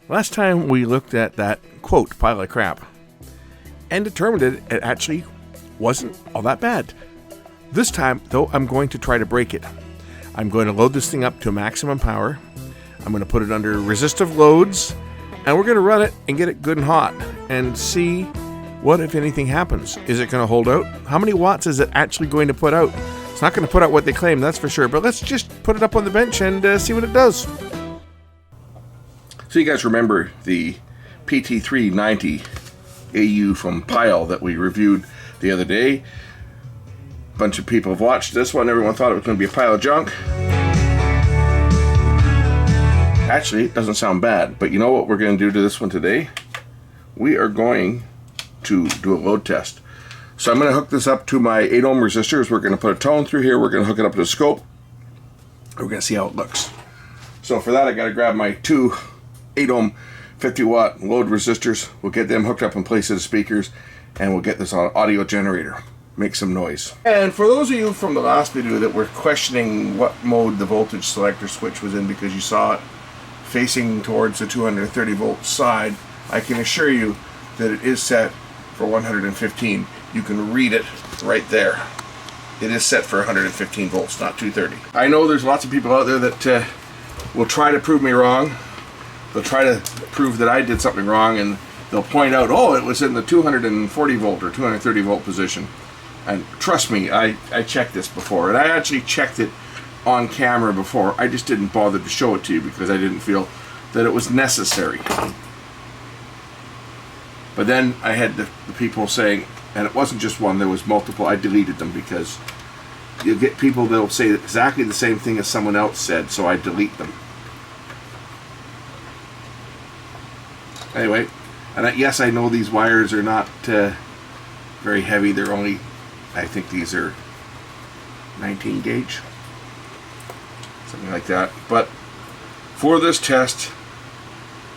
Last time we looked at that, quote, pile of crap, and determined that it actually wasn't all that bad. This time, though, I'm going to try to break it. I'm going to load this thing up to maximum power. I'm going to put it under resistive loads, and we're going to run it and get it good and hot and see what, if anything, happens. Is it going to hold out? How many watts is it actually going to put out? It's not going to put out what they claim, that's for sure, but let's just put it up on the bench and see what it does. So you guys remember the PT390 AU from Pyle that we reviewed the other day. A bunch of people have watched this one. Everyone thought it was going to be a pile of junk. Actually, it doesn't sound bad, but you know what we're going to do to this one today? We are going to do a load test. So I'm going to hook this up to my 8 ohm resistors. We're going to put a tone through here. We're going to hook it up to the scope. We're going to see how it looks. So for that, I got to grab my 2 8 ohm 50 watt load resistors. We'll get them hooked up in place of the speakers, and we'll get this on audio generator. Make some noise. And for those of you from the last video that were questioning what mode the voltage selector switch was in because you saw it facing towards the 230 volt side, I can assure you that it is set for 115. You can read it right there. It is set for 115 volts, not 230. I know there's lots of people out there that will try to prove me wrong. They'll try to prove that I did something wrong, and they'll point out, oh, it was in the 240 volt or 230 volt position. And trust me, I checked this before, and I actually checked it on camera before. I just didn't bother to show it to you because I didn't feel that it was necessary. But then I had the people saying, and it wasn't just one, there was multiple. I deleted them because you'll get people that'll say exactly the same thing as someone else said, so I delete them. Anyway, and yes, I know these wires are not very heavy. They're only, I think these are 19 gauge, something like that. But for this test,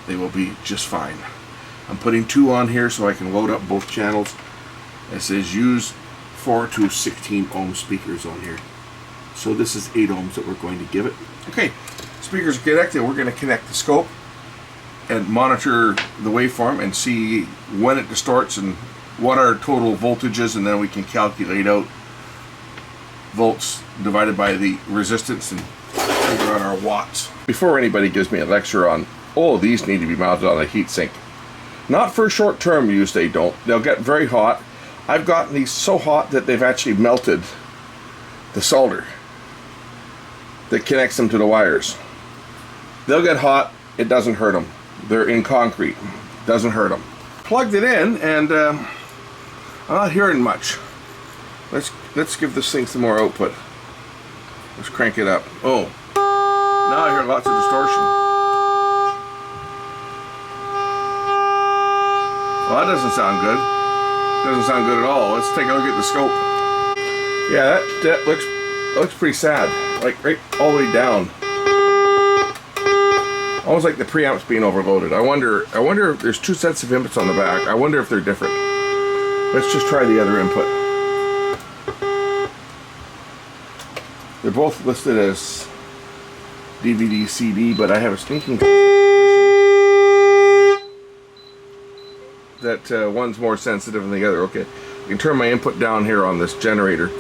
they will be just fine. I'm putting 2 on here so I can load up both channels. It says use 4 to 16 ohm speakers on here. So this is 8 ohms that we're going to give it. Okay, speakers are connected. We're going to connect the scope and monitor the waveform and see when it distorts and what our total voltage is, and then we can calculate out volts divided by the resistance and figure out our watts. Before anybody gives me a lecture on, oh, these need to be mounted on a heat sink. Not for short-term use, they don't. They'll get very hot. I've gotten these so hot that they've actually melted the solder that connects them to the wires. They'll get hot, it doesn't hurt them. They're in concrete, doesn't hurt them. Plugged it in, and I'm not hearing much. Let's give this thing some more output. Let's crank it up. Oh, now I hear lots of distortion. Well, that doesn't sound good. Doesn't sound good at all. Let's take a look at the scope. Yeah, that looks pretty sad. Like right all the way down. Almost like the preamp's being overloaded. I wonder if there's 2 sets of inputs on the back. I wonder if they're different. Let's just try the other input. They're both listed as DVD, CD, but I have a stinking that one's more sensitive than the other. Okay, I can turn my input down here on this generator.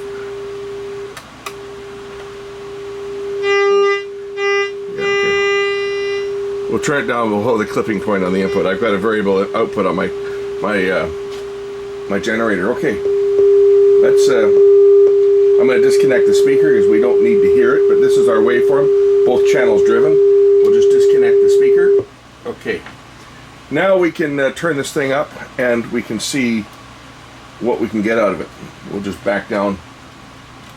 We'll turn it down. We'll hold the clipping point on the input. I've got a variable output on my generator. Okay, let's. I'm going to disconnect the speaker because we don't need to hear it. But this is our waveform, both channels driven. We'll just disconnect the speaker. Okay. Now we can turn this thing up and we can see what we can get out of it. We'll just back down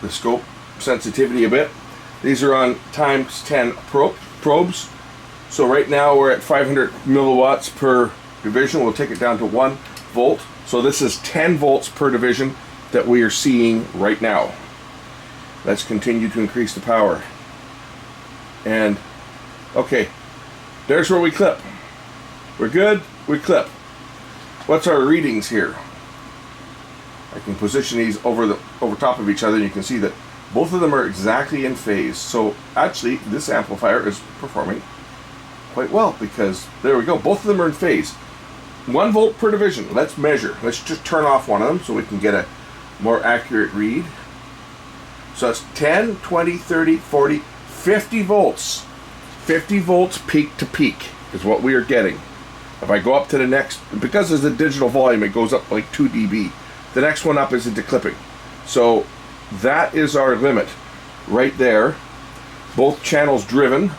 the scope sensitivity a bit. These are on times 10 probes. So right now we're at 500 milliwatts per division. We'll take it down to 1 volt. So this is 10 volts per division that we are seeing right now. Let's continue to increase the power. And okay, there's where we clip. We're good, we clip. What's our readings here? I can position these over top of each other, and you can see that both of them are exactly in phase. So actually this amplifier is performing quite well, because there we go, both of them are in phase. 1 volt per division. Let's measure. Let's just turn off one of them so we can get a more accurate read. So it's 10, 20, 30, 40, 50 volts. 50 volts peak to peak is what we are getting. If I go up to the next, because there's a digital volume, it goes up like 2 dB. The next one up is into clipping. So that is our limit right there. Both channels driven,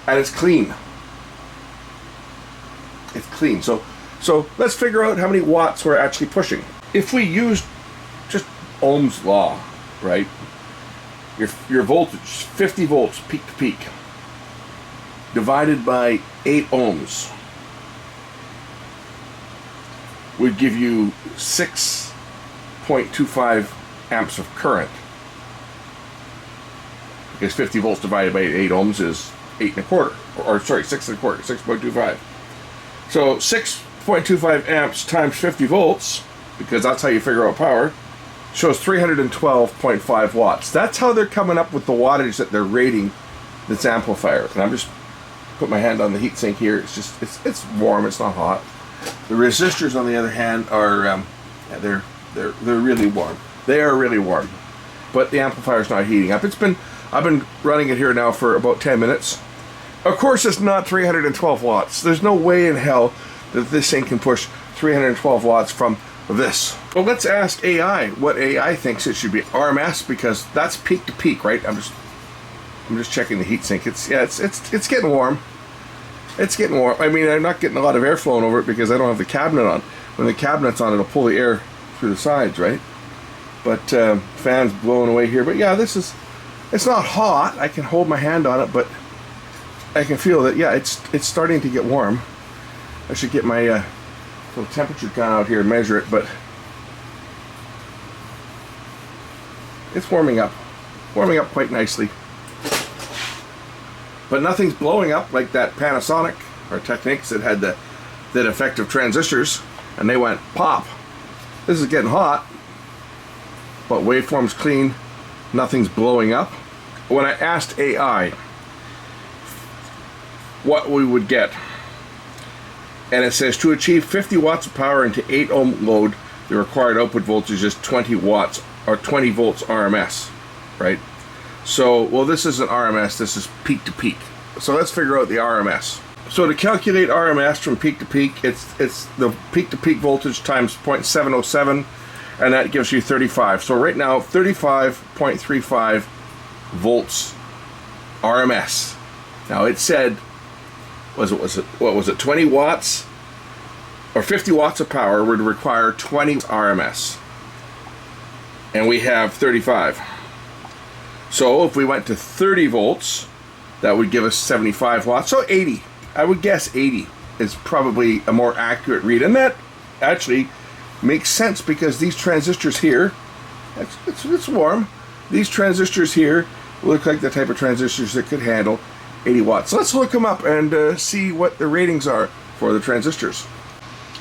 and it's clean. It's clean. So let's figure out how many watts we're actually pushing. If we used just Ohm's law, right? Your voltage, 50 volts peak to peak, divided by 8 ohms, would give you 6.25 amps of current. Because 50 volts divided by 8 ohms is 8 1/4, or sorry, 6 1/4, 6.25. So 6.25 amps times 50 volts, because that's how you figure out power, shows 312.5 watts. That's how they're coming up with the wattage that they're rating this amplifier. And I'm just put my hand on the heat sink here. It's just it's warm. It's not hot. The resistors, on the other hand, are they're really warm. They are really warm, but the amplifier's not heating up. I've been running it here now for about 10 minutes. Of course, it's not 312 watts. There's no way in hell that this thing can push 312 watts from this. Well, let's ask AI what AI thinks it should be. RMS, because that's peak to peak, right? I'm just checking the heat sink. It's getting warm. It's getting warm. I mean, I'm not getting a lot of air flowing over it because I don't have the cabinet on. When the cabinet's on, it'll pull the air through the sides, right? But fans blowing away here. But yeah, it's not hot. I can hold my hand on it, but I can feel that, yeah, it's starting to get warm. I should get my little temperature gun out here and measure it, but it's warming up quite nicely. But nothing's blowing up like that Panasonic or Technics that had that effective transistors, and they went pop. This is getting hot, but waveform's clean, nothing's blowing up. When I asked AI what we would get, and it says to achieve 50 watts of power into 8 ohm load, the required output voltage is 20 watts or 20 volts RMS, right? So, well, this isn't RMS, this is peak to peak. So let's figure out the RMS. So to calculate RMS from peak to peak, it's the peak to peak voltage times 0.707, and that gives you 35. So right now, 35.35 volts RMS. Now it said, what was it 20 watts or 50 watts of power would require 20 RMS, and we have 35. So if we went to 30 volts, that would give us 75 watts. So 80, I would guess 80 is probably a more accurate read, and that actually makes sense because these transistors here, it's warm. These transistors here look like the type of transistors that could handle 80 watts. So let's look them up and see what the ratings are for the transistors.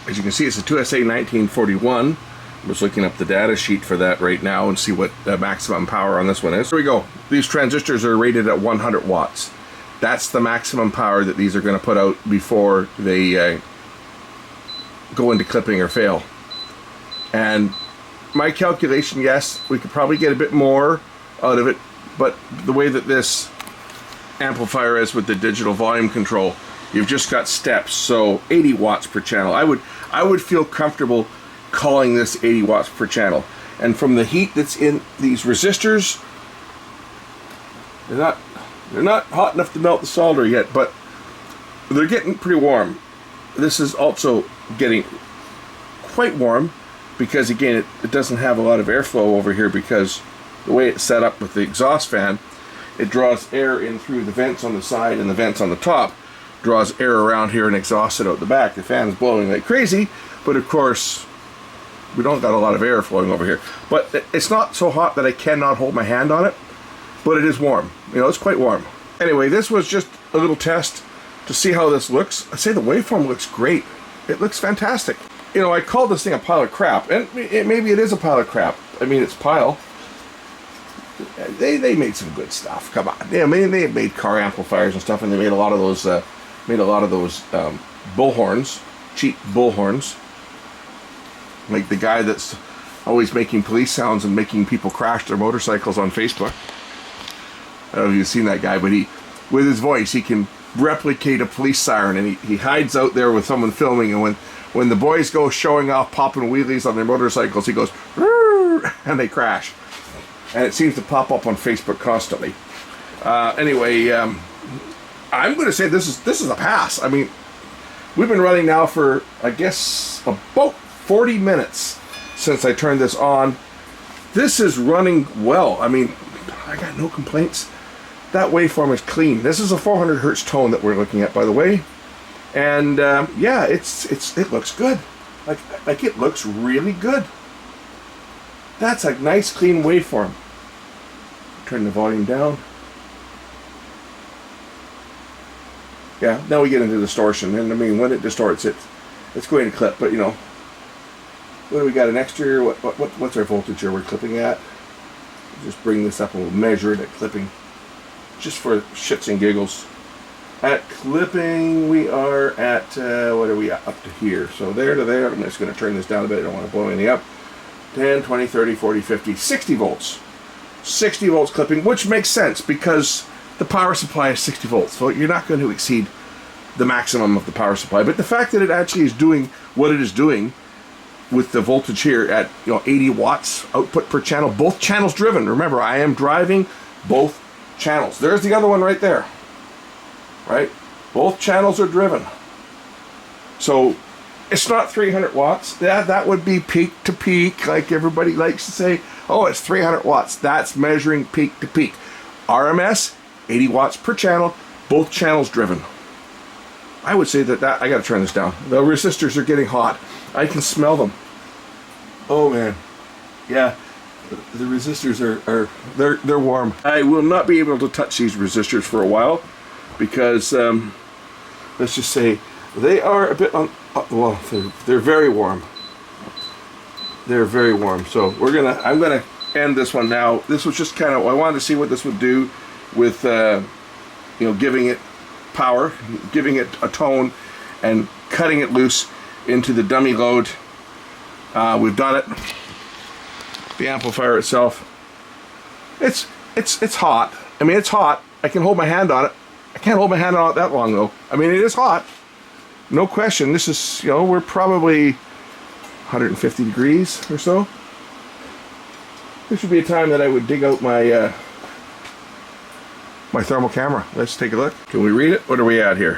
As you can see, it's a 2SA1941. I'm just looking up the data sheet for that right now and see what the maximum power on this one is. Here we go. These transistors are rated at 100 watts. That's the maximum power that these are going to put out before they go into clipping or fail. And my calculation, yes, we could probably get a bit more out of it, but the way that this amplifier is with the digital volume control, you've just got steps, so 80 watts per channel. I would feel comfortable calling this 80 watts per channel. And from the heat that's in these resistors, they're not hot enough to melt the solder yet, but they're getting pretty warm. This is also getting quite warm because, again, it doesn't have a lot of airflow over here because the way it's set up with the exhaust fan, it draws air in through the vents on the side, and the vents on the top draws air around here and exhausts it out the back. The fan is blowing like crazy, but of course we don't got a lot of air flowing over here. But it's not so hot that I cannot hold my hand on it, but it is warm. You know, it's quite warm. Anyway, this was just a little test to see how this looks. I say the waveform looks great. It looks fantastic. You know, I called this thing a pile of crap, and maybe it is a pile of crap. I mean, it's Pyle. they made some good stuff. Come on, yeah, they made car amplifiers and stuff, and they made a lot of those bullhorns, cheap bullhorns. Like the guy that's always making police sounds and making people crash their motorcycles on Facebook. I don't know if you've seen that guy, but with his voice, he can replicate a police siren, and he hides out there with someone filming, and when the boys go showing off, popping wheelies on their motorcycles, he goes, and they crash. And it seems to pop up on Facebook constantly. Anyway, I'm going to say this is a pass. I mean, we've been running now for, I guess, about 40 minutes since I turned this on. This is running well. I mean, I got no complaints. That waveform is clean. This is a 400 hertz tone that we're looking at, by the way. And yeah, it looks good. Like it looks really good. That's a nice clean waveform. Turn the volume down. Yeah, now we get into distortion, and I mean, when it distorts, it's going to clip. But you know, what do we got? An extra? What's our voltage here we're clipping at? Just bring this up and we'll measure it at clipping, just for shits and giggles. At clipping, we are at what are we at? Up to here. So there to there. I'm just going to turn this down a bit. I don't want to blow anything up. 10, 20, 30, 40, 50, 60 volts. 60 volts clipping, which makes sense because the power supply is 60 volts. So you're not going to exceed the maximum of the power supply. But the fact that it actually is doing what it is doing with the voltage here at 80 watts output per channel, both channels driven. Remember, I am driving both channels. There's the other one right there. Right? Both channels are driven. So it's not 300 watts. That would be peak to peak, like everybody likes to say. Oh, it's 300 watts. That's measuring peak to peak. RMS, 80 watts per channel, both channels driven. I would say that I got to turn this down. The resistors are getting hot. I can smell them. Oh man, yeah, the resistors are they're warm. I will not be able to touch these resistors for a while because let's just say they are a bit well, they're very warm. They're very warm. So I'm gonna end this one now. This was just kind of, I wanted to see what this would do with giving it power, giving it a tone, and cutting it loose into the dummy load. We've done it. The amplifier itself, it's hot. I mean, it's hot. I can hold my hand on it. I can't hold my hand on it that long though. I mean, it is hot. No question. This is, we're probably 150 degrees or so. There should be a time that I would dig out my my thermal camera. Let's take a look. Can we read it? What are we at here?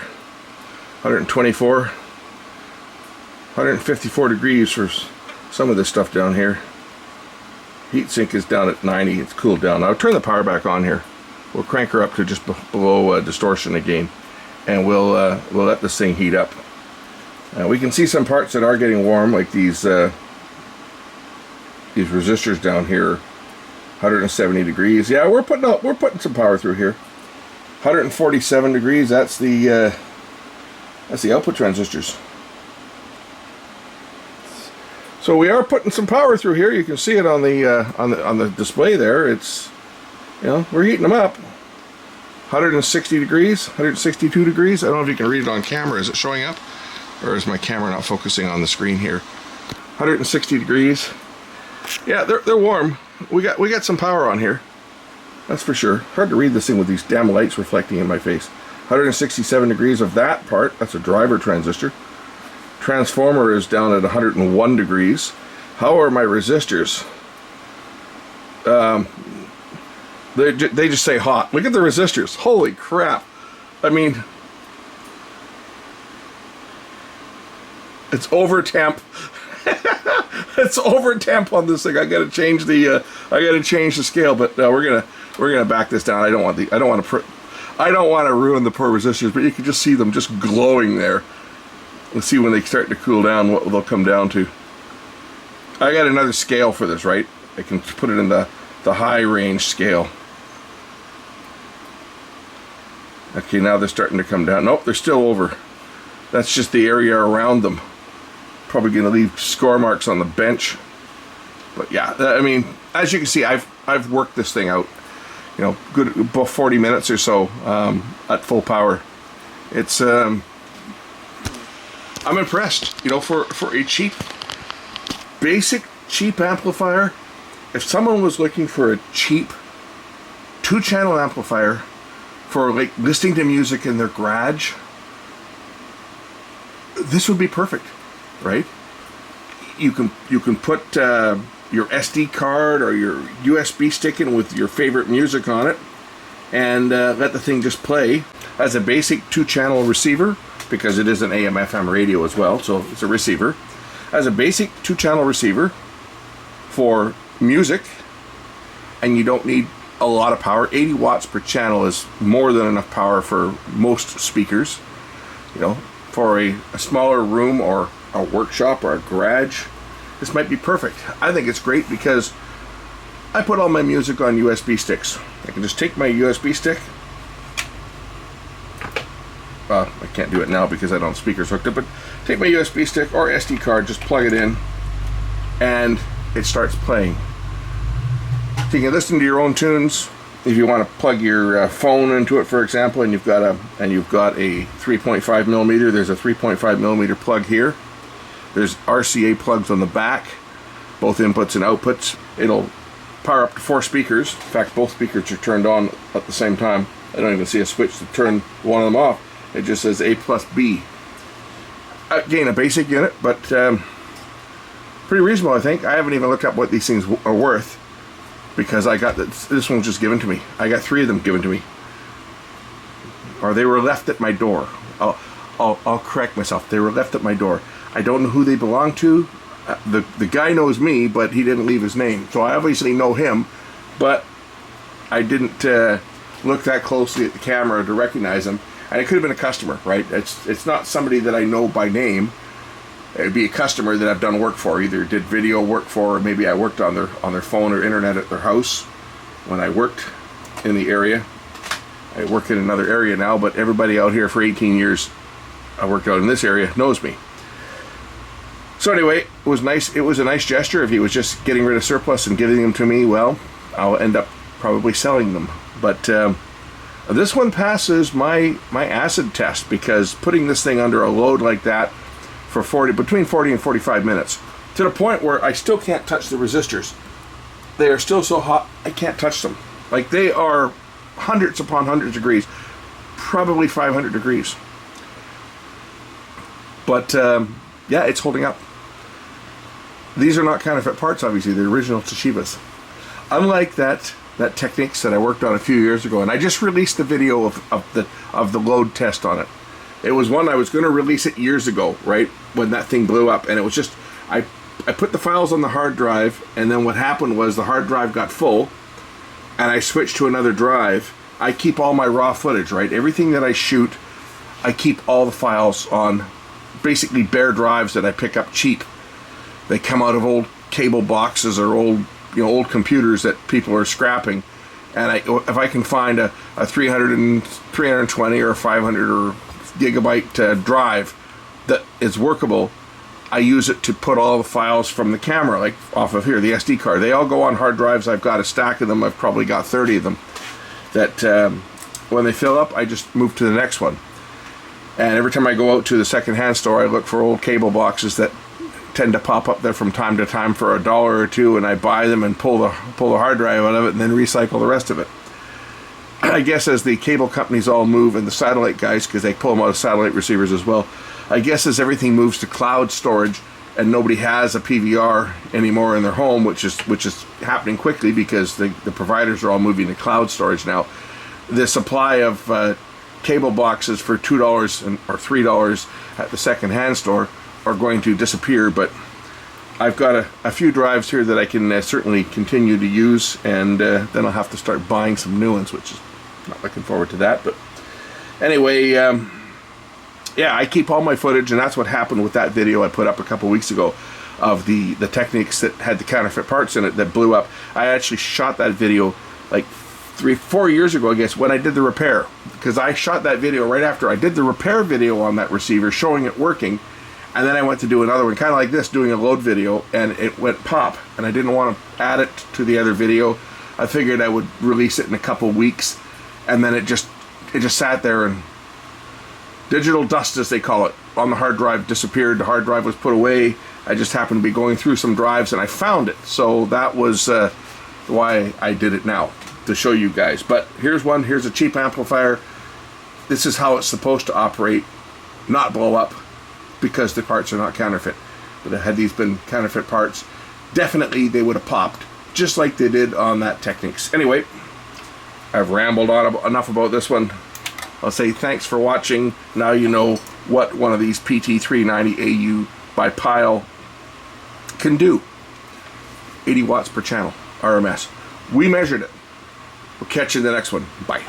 124, 154 degrees for some of this stuff down here. Heat sink is down at 90. It's cooled down. I'll turn the power back on here. We'll crank her up to just below distortion again, and we'll let this thing heat up. We can see some parts that are getting warm, like these resistors down here, 170 degrees. Yeah, we're putting some power through here. 147 degrees. That's the output transistors. So we are putting some power through here. You can see it on the display there. It's we're heating them up. 160 degrees, 162 degrees. I don't know if you can read it on camera. Is it showing up? Or is my camera not focusing on the screen here? 160 degrees. Yeah, they're warm. We got some power on here. That's for sure. Hard to read this thing with these damn lights reflecting in my face. 167 degrees of that part. That's a driver transistor. Transformer is down at 101 degrees. How are my resistors? They just say hot. Look at the resistors. Holy crap. I mean, it's over temp. It's over temp on this thing. I gotta change the scale, but we're gonna back this down. I don't want to ruin the poor resistors, but you can just see them just glowing there. Let's see when they start to cool down what they'll come down to. I got another scale for this, right? I can put it in the high range scale. Okay, now they're starting to come down. Nope, they're still over. That's just the area around them. Probably going to leave score marks on the bench. But yeah, I mean, as you can see, I've I've worked this thing out, you know, good about 40 minutes or so at full power. It's I'm impressed, you know, for a cheap, basic cheap amplifier. If someone was looking for a cheap 2-channel amplifier for like listening to music in their garage, this would be perfect, right? You can put your SD card or your USB stick in with your favorite music on it, and let the thing just play as a basic 2-channel receiver, because it is an AM/FM radio as well, so it's a receiver. As a basic 2-channel receiver for music, and you don't need a lot of power. 80 watts per channel is more than enough power for most speakers. You know, for a smaller room or a workshop or a garage, this might be perfect. I think it's great because I put all my music on USB sticks. I can just take my USB stick. I can't do it now because I don't have speakers hooked up, but take my USB stick or SD card, just plug it in, and it starts playing. So you can listen to your own tunes. If you want to plug your phone into it, for example, and you've got a 3.5 millimeter, there's a 3.5 millimeter plug here. There's RCA plugs on the back, both inputs and outputs. It'll power up to 4 speakers. In fact, both speakers are turned on at the same time. I don't even see a switch to turn one of them off. It just says A plus B. Again, a basic unit, but pretty reasonable, I think. I haven't even looked up what these things are worth, because I got this one was just given to me. I got 3 of them given to me, or they were left at my door. I'll correct myself. They were left at my door. I don't know who they belong to. The guy knows me, but he didn't leave his name, so I obviously know him. But I didn't look that closely at the camera to recognize him, and it could have been a customer, right? It's not somebody that I know by name. It'd be a customer that I've done work for, either did video work for, or maybe I worked on their phone or internet at their house when I worked in the area. I work in another area now, but everybody out here for 18 years I worked out in this area knows me. So anyway, it was nice. It was a nice gesture. If he was just getting rid of surplus and giving them to me, well, I'll end up probably selling them. But this one passes my acid test, because putting this thing under a load like that for between 40 and 45 minutes, to the point where I still can't touch the resistors. They are still so hot, I can't touch them. Like, they are hundreds upon hundreds of degrees, probably 500 degrees. But yeah, it's holding up. These are not counterfeit parts, obviously. They're original Toshibas. Unlike that Technics that I worked on a few years ago, and I just released the video of the load test on it. It was one I was going to release it years ago, right when that thing blew up, and it was just I put the files on the hard drive, and then what happened was the hard drive got full, and I switched to another drive. I keep all my raw footage, right? Everything that I shoot, I keep all the files on basically bare drives that I pick up cheap. They come out of old cable boxes or old computers that people are scrapping, and if I can find a 320 or a 500 or gigabyte drive that is workable, I use it to put all the files from the camera, like off of here, the SD card. They all go on hard drives. I've got a stack of them. I've probably got 30 of them that when they fill up, I just move to the next one. And every time I go out to the secondhand store, I look for old cable boxes that tend to pop up there from time to time for $1 or $2, and I buy them and pull the hard drive out of it and then recycle the rest of it. I guess as the cable companies all move, and the satellite guys, because they pull them out of satellite receivers as well, I guess as everything moves to cloud storage and nobody has a PVR anymore in their home, which is happening quickly because the providers are all moving to cloud storage now, the supply of cable boxes for $2 or $3 at the second-hand store are going to disappear. But I've got a few drives here that I can certainly continue to use, and then I'll have to start buying some new ones, which is not looking forward to that. But anyway, yeah, I keep all my footage, and that's what happened with that video I put up a couple weeks ago of the Technics that had the counterfeit parts in it that blew up. I actually shot that video like 3-4 years ago, I guess, when I did the repair, because I shot that video right after I did the repair video on that receiver, showing it working. And then I went to do another one, kind of like this, doing a load video, and it went pop, and I didn't want to add it to the other video. I figured I would release it in a couple weeks, and then it just sat there, and digital dust, as they call it, on the hard drive disappeared. The hard drive was put away. I just happened to be going through some drives and I found it. So that was why I did it now, to show you guys. But here's one. Here's a cheap amplifier. This is how it's supposed to operate, not blow up, because the parts are not counterfeit. But had these been counterfeit parts, definitely they would have popped, just like they did on that Technics. Anyway, I've rambled on enough about this one. I'll say thanks for watching. Now you know what one of these PT390AU by Pyle can do. 80 watts per channel, RMS. We measured it. We'll catch you in the next one. Bye.